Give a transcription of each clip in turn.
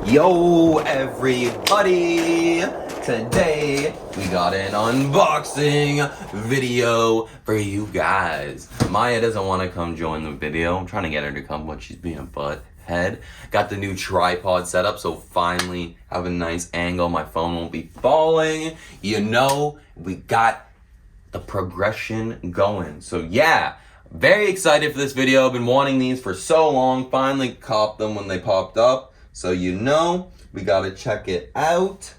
Yo everybody! Today we got an unboxing video for you guys. Maya doesn't want to come join the video. I'm trying to get her to come, but she's being a butthead. Got the new tripod set up, so finally have a nice angle. My phone won't be falling. You know, we got the progression going. So yeah, very excited for this video. I've been wanting these for so long. Finally copped them when they popped up. So you know, we gotta check it out.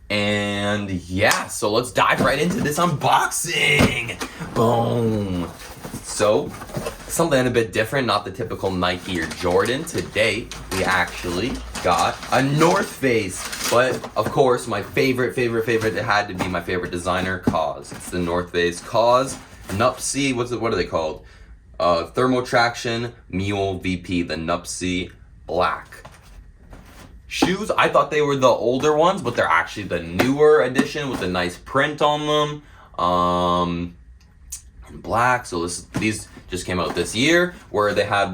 And yeah, so let's dive right into this unboxing. Boom. So, something a bit different, not the typical Nike or Jordan. Today, we actually got a North Face. But, of course, my favorite, it had to be my favorite designer, KAWS. It's the North Face KAWS Nuptse, what are they called? Thermotraction Mule VP, the Nuptse Black. Shoes, I thought they were the older ones, but they're actually the newer edition with a nice print on them. Black, so these just came out this year, where they had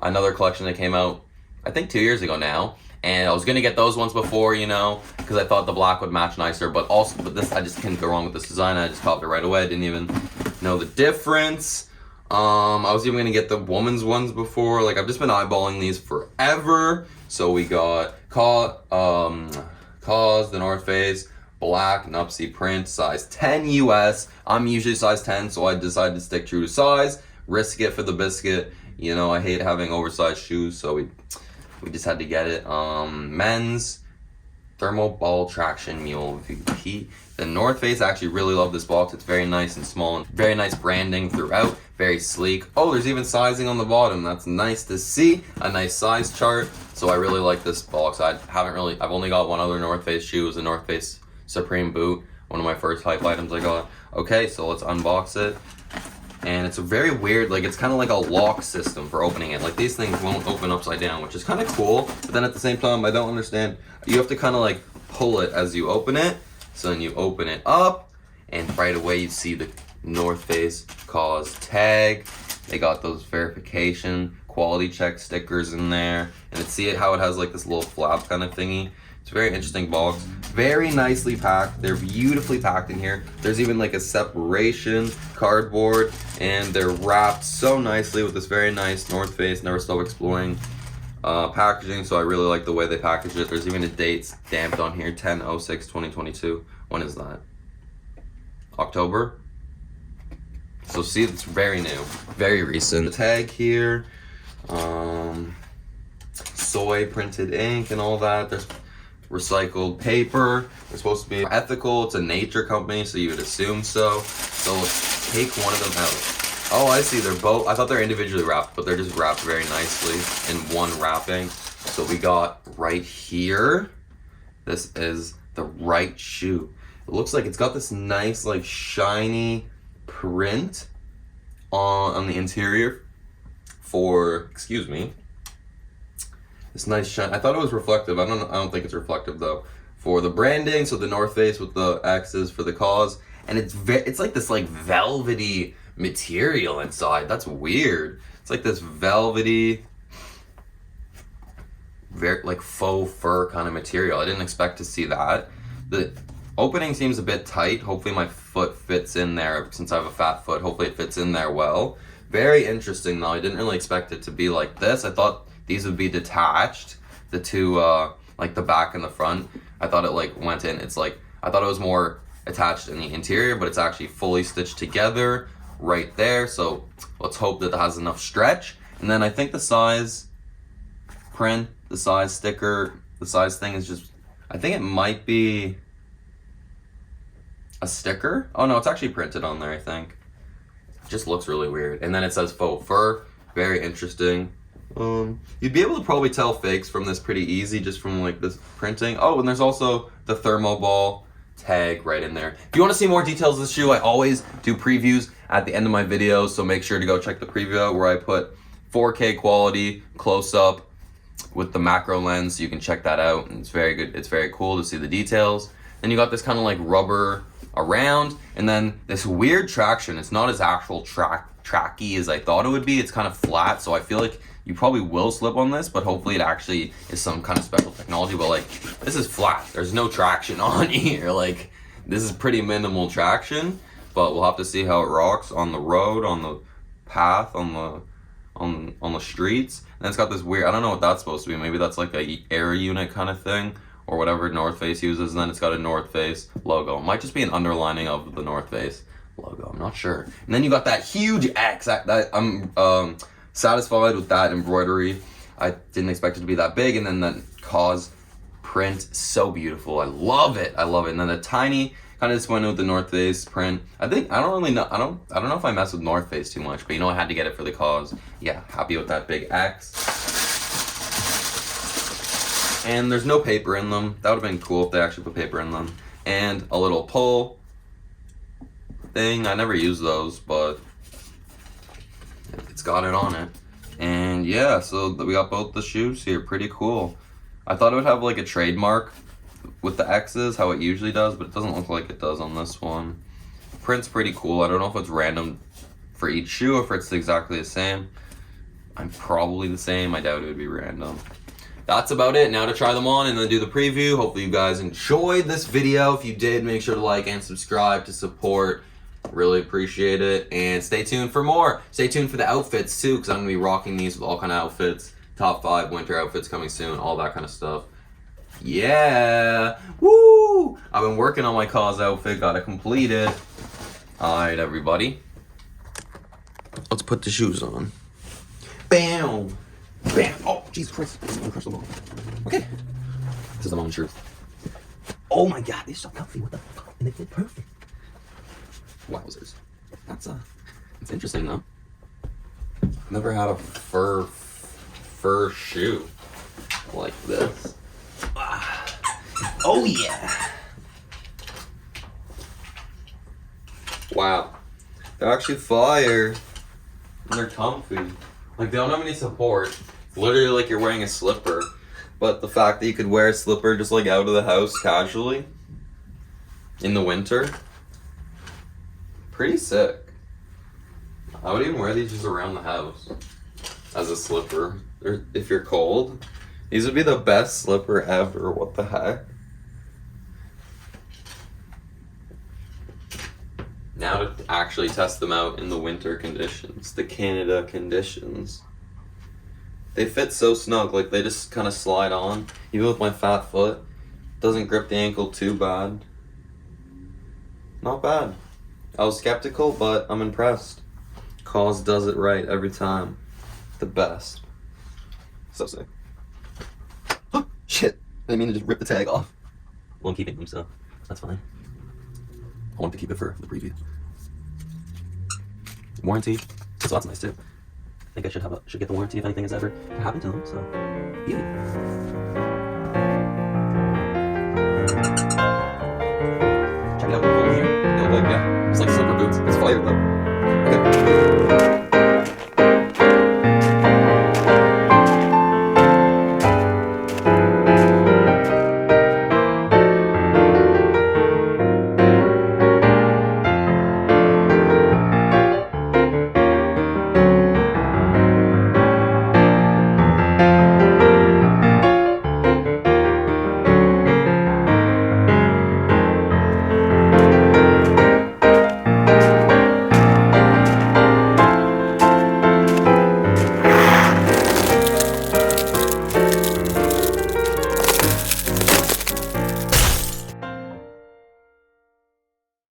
another collection that came out, I think 2 years ago now. And I was gonna get those ones before, you know, because I thought the black would match nicer, but this, I just can't go wrong with this design. I just copped it right away. I didn't even know the difference. I was even gonna get the woman's ones before. Like, I've just been eyeballing these forever. So we got KAWS, the North Face, black Nuptse print, size 10 US. I'm usually size 10, so I decided to stick true to size. Risk it for the biscuit. You know, I hate having oversized shoes, so we just had to get it. Men's Thermoball Traction Mule VP. The North Face, I actually really love this box. It's very nice and small and very nice branding throughout. Very sleek. Oh, there's even sizing on the bottom. That's nice to see. A nice size chart. So I really like this box. I've only got one other North Face shoe. It was a North Face Supreme boot. One of my first hype items I got. Okay, so let's unbox it. And it's a very weird, like, it's kind of like a lock system for opening it. Like, these things won't open upside down, which is kind of cool. But then at the same time, I don't understand. You have to kind of like pull it as you open it. So then you open it up, and right away you see the North Face KAWS tag. They got those verification quality check stickers in there. And see how it has like this little flap kind of thingy. It's a very interesting box. Very nicely packed. They're beautifully packed in here. There's even like a separation cardboard, and they're wrapped so nicely with this very nice North Face Never Stop Exploring packaging. So I really like the way they package it. There's even a date stamped on here, 10/06/2022. When is that? October? So see, it's very new, very recent. The tag here, soy printed ink and all that. There's recycled paper. They're supposed to be ethical. It's a nature company, so you would assume so. So let's take one of them out. Oh, I see. They're both, I thought they're individually wrapped, but they're just wrapped very nicely in one wrapping. So we got right here. This is the right shoe. It looks like it's got this nice, like, shiny print on the interior for, excuse me, this nice shine. I thought it was reflective. I don't think it's reflective though. For the branding, so the North Face with the X's for the KAWS, and it's like this like velvety material inside. That's weird. It's like this velvety, very like faux fur kind of material. I didn't expect to see that. The opening seems a bit tight. Hopefully my foot fits in there. Since I have a fat foot, hopefully it fits in there well. Very interesting though. I didn't really expect it to be like this. I thought these would be detached, the two, like the back and the front. I thought it like went in. It's like, I thought it was more attached in the interior, but it's actually fully stitched together right there. So let's hope that it has enough stretch. And then I think the size print, the size sticker, the size thing is just, I think it might be a sticker. Oh no, it's actually printed on there, I think. It just looks really weird. And then it says faux fur, very interesting. You'd be able to probably tell fakes from this pretty easy, just from like this printing. Oh, and there's also the Thermoball tag right in there. If you want to see more details of this shoe, I always do previews at the end of my videos, so make sure to go check the preview out where I put 4K quality close up with the macro lens, so you can check that out. And it's very good. It's very cool to see the details. Then you got this kind of like rubber around, and then this weird traction. It's not as actual tracky as I thought it would be. It's kind of flat, so I feel like you probably will slip on this, but hopefully it actually is some kind of special technology. But like, this is flat. There's no traction on here. Like, this is pretty minimal traction, but we'll have to see how it rocks on the road, on the path, on the streets. And it's got this weird, I don't know what that's supposed to be. Maybe that's like a air unit kind of thing, or whatever North Face uses. And then it's got a North Face logo. It might just be an underlining of the North Face logo. I'm not sure. And then you got that huge X. That I'm satisfied with that embroidery. I didn't expect it to be that big. And then that KAWS print, so beautiful. I love it. I love it. And then the tiny, kind of disappointed with the North Face print. I don't know if I mess with North Face too much, but you know, I had to get it for the KAWS. Yeah, happy with that big X. And there's no paper in them. That would have been cool if they actually put paper in them. And a little pull thing. I never use those, but it's got it on it. And yeah, so we got both the shoes here. Pretty cool. I thought it would have like a trademark with the X's, how it usually does, but it doesn't look like it does on this one. Print's pretty cool. I don't know if it's random for each shoe or if it's exactly the same. I'm probably the same. I doubt it would be random. That's about it. Now to try them on and then do the preview. Hopefully you guys enjoyed this video. If you did, make sure to like and subscribe to support. Really appreciate it. And stay tuned for more. Stay tuned for the outfits too, because I'm going to be rocking these with all kind of outfits. Top 5 winter outfits coming soon. All that kind of stuff. Yeah. Woo! I've been working on my KAWS outfit. Got it completed. Alright, everybody. Let's put the shoes on. Bam! Bam! Oh, Jesus Christ. I'm gonna crush them all. Okay. This is the mom shirt. Oh my god, they're so comfy. What the fuck? And they fit perfect. Wowzers. That's interesting though. Never had a fur shoe like this. Oh yeah. Wow. They're actually fire. And they're comfy. Like, they don't have any support. It's literally like you're wearing a slipper. But the fact that you could wear a slipper just like out of the house casually in the winter, pretty sick. I would even wear these just around the house as a slipper. Or if you're cold, these would be the best slipper ever. What the heck? Now to actually test them out in the winter conditions, the Canada conditions. They fit so snug, like they just kind of slide on. Even with my fat foot, doesn't grip the ankle too bad. Not bad. I was skeptical, but I'm impressed. KAWS does it right every time. The best. So sick. Oh, shit. I didn't mean to just rip the tag off. Well, I'm keeping them, so that's fine. I wanted to keep it for the preview. Warranty, so that's nice too. I think I should get the warranty if anything has ever happened to them. So, beauty. Check it out. Here, they look like, yeah, it's like slipper boots. It's fire though.